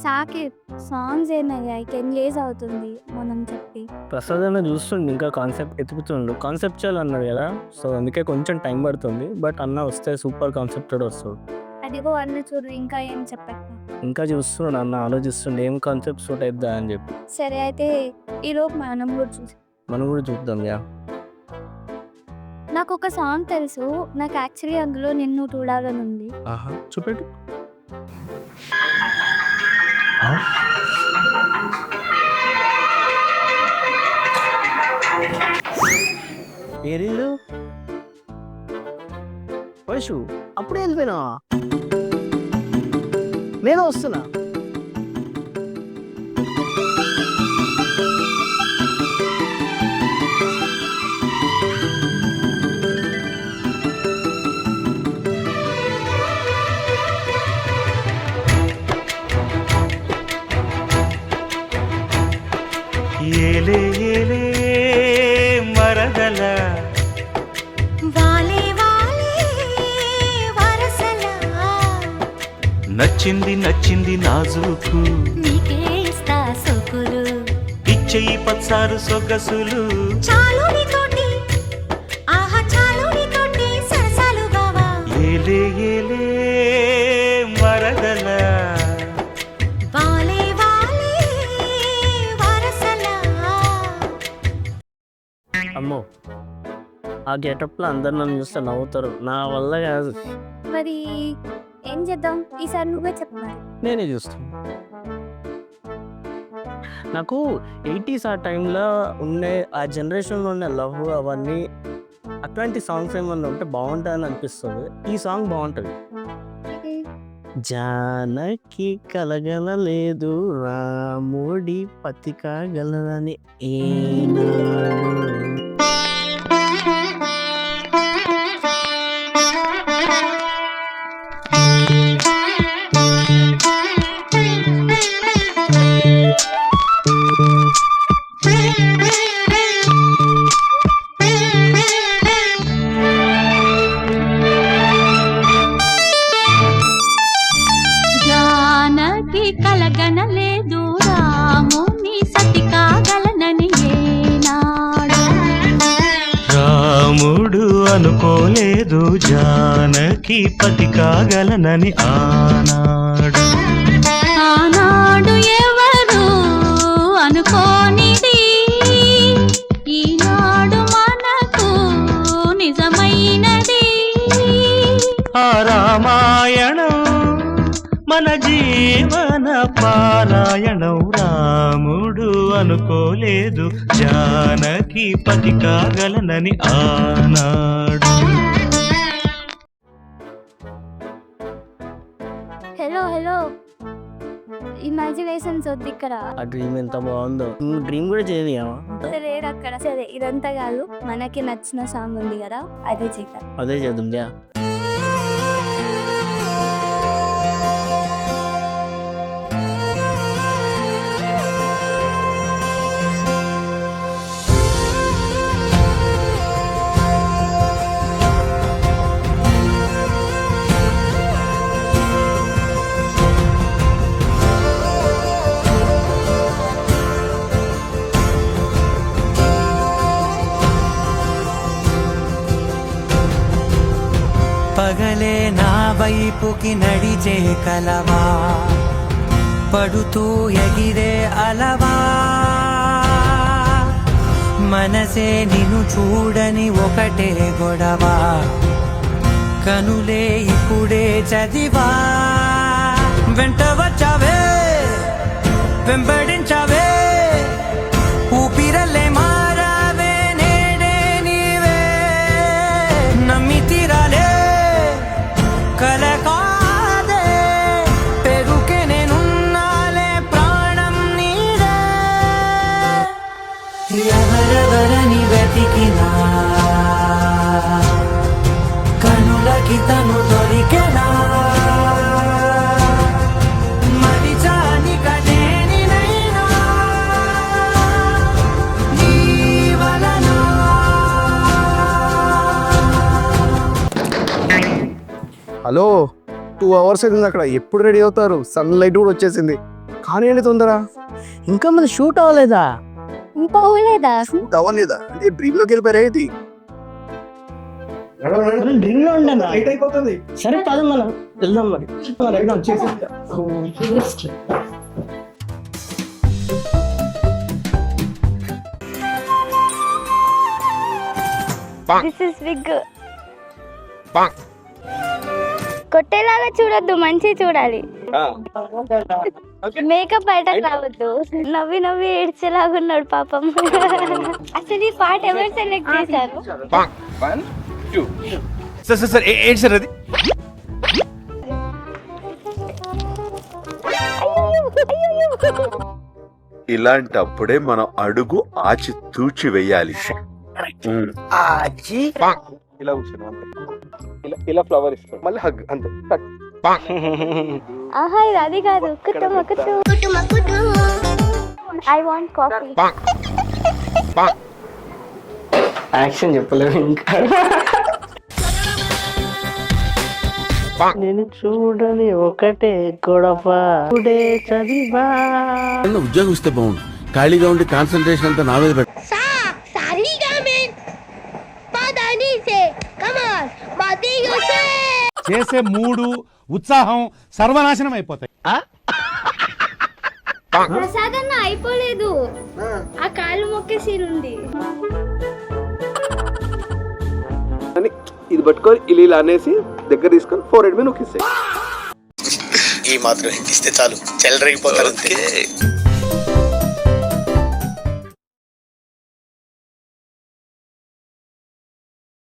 Saketh songs ఏమయ్యాయి? 10 years అవుతుంది మనం చెప్పి. ప్రసాద్ అన్న చూస్తుండు ఇంకా కాన్సెప్ట్ ఎతుకుతుండు. కాన్సెప్చువల్ అన్నాడు కదా, సో అందుకే కొంచెం టైం పడుతుంది. బట్ అన్న వస్తే సూపర్ కాన్సెప్టెడ్ వస్తాడు. అదిగో అన్న చూడు ఇంకా ఏం చెప్పట్లేదు. ఇంకా చూస్తున్నాడు అన్న, ఆలోచిస్తుండే ఏం కాన్సెప్ట్ సూట్ అవుతుందా అని చెప్పి. సరే అయితే ఈలోపు మనం కూడా చూసి మనం కూడా చూద్దాం. యా, నాకు ఒక సాంగ్ తెలుసు. నాకు యాక్చువల్లీ అందులో నిన్ను చూడాలని ఉంది. ఆహా చూపెట్టు. ఏరీలు వైషు అప్పుడే వెళ్ళిపోయినా, నేను వస్తున్నా. ఏలే ఏలే మరదల వాలే వాలే వరసలా నచ్చింది నచ్చింది నాజుకు నీకే ఇస్తా సొకులు ఇచ్చేయి పచ్చారు సొగసులు చాలు నీతోటి ఆహా చాలు నీతోటి సరసాలు బావా ఏలే ఏలే మరదల వాలే వాలే వరసలా అమ్మో, ఆ గెటప్లో అందరు నన్ను చూస్తే నవ్వుతారు, నా వల్ల కాదు. మరి ఏం చేద్దాం? ఈసారి నువ్వే చెప్పాలి. నేనే చూస్తాను. నాకు 80s ఆ టైంలో ఉండే ఆ జనరేషన్లో ఉండే లవ్ అవన్నీ అట్లాంటి సాంగ్స్ ఏమన్నా ఉంటే బాగుంటుందని అనిపిస్తుంది. ఈ సాంగ్ బాగుంటుంది. జానకి కలగలలేదు రాముడి పతి కాగలదని ఏనాడు. జానకి కలగనలేదు రాముని సతి కాగలనని ఏనాడు రాముడు అనుకోలేదు జానకి పతి కాగలనని ఆనాడు ఆనాడు ఎవరు అనుకోనిది ఈనాడు మనకు నిజమైనది ఆ రామాయణం మన జీవన పారాయణం రాముడు అనుకోలేదు జానకి పతి కాగలనని ఆనాడు హలో హలో, ఇమాజినేషన్స్ వద్దు ఇక్కడ. ఆ డ్రీమ్ ఎంత బాగుందో. నువ్వు డ్రీమ్ కూడా చేయలేవా? సరే అక్కడ. సరే ఇదంతా కాదు, మనకి నచ్చిన సాంగ్ ఉంది కదా, అదే చేద్దాం. అదే చేద్దాం. యా, పగలే నా వైపుకి నడిచే కలవా పడుతూ ఎగిరే అలవా మనసే నిన్ను చూడని ఒకటే గొడవ కనులే ఇప్పుడే చదివా వెంట వచ్చావే వెంబడించావే ఊపిరల్లే మారావే నేడే నీవే నమ్మి తీరాలే కల కాదే పెరుకే నేనున్నాలే ప్రాణం నీదే ఎవరెవరని వెతికినా కనులకి తను దొరికెనా మరిచాని కదేనినైనా హలో 2 hours అయింది అక్కడ, ఎప్పుడు రెడీ అవుతారు? సన్ లైట్ కూడా వచ్చేసింది, కానీ ఏంటి తొందర? ఇంకా మంది షూట్ అవ్వలేదా? ఇంకా అవ్వలేదా? షూట్ అవ్వలేదా? అంటే డ్రీమ్లోకి వెళ్ళిపోయారా ఏంటి? డ్రీమ్ లో ఉండనా? లైట్ అయిపోతుంది. సరే కాదు మనం వెళ్దాం మరి. This is big. కొట్టేలాగా చూడొద్దు, మంచి చూడాలి. మేకప్ బయటకు రావద్దు. నవ్వి నవ్వి ఏడ్చేలాగా ఉన్నాడు పాపం. అసలు ఈ పాట ఎవరు సెలెక్ట్ చేశారు? సార్ ఏంటి సార్ అది? ఇలాంటప్పుడే మనం అడుగు ఆచి తూచి వెయ్యాలి. ఇలా కూర్చున్నాం అంతే. ఇలా ఫ్లవర్ ఇస్తాం, మళ్ళీ హగ్ అంతే. ఆహా, ఇది అది కాదు. కుటుమ కుటు. I want coffee. యాక్షన్ చెప్పలేము ఇంకా. నేను చూడని ఒకటే గొడవ చదివా. ఉద్యోగం ఇస్తే బాగుండు, ఖాళీగా ఉండి కాన్సన్ట్రేషన్ అంతా నా మీద పెట్ట. చేసే మూడు ఉత్సాహం సర్వనాశనం అయిపోతాయి. ప్రసాదన్న అయిపోలేదు, ఆ కాళ్ళు మొక్కే సీన్ ఉంది. ఇది పట్టుకొని ఇలా అనేసి దగ్గర తీసుకొని 4 మీద నొక్కిస్తాయి. ఈ మాత్రం ఇస్తే చాలు, చెల్లరగిపోతారు అంతే.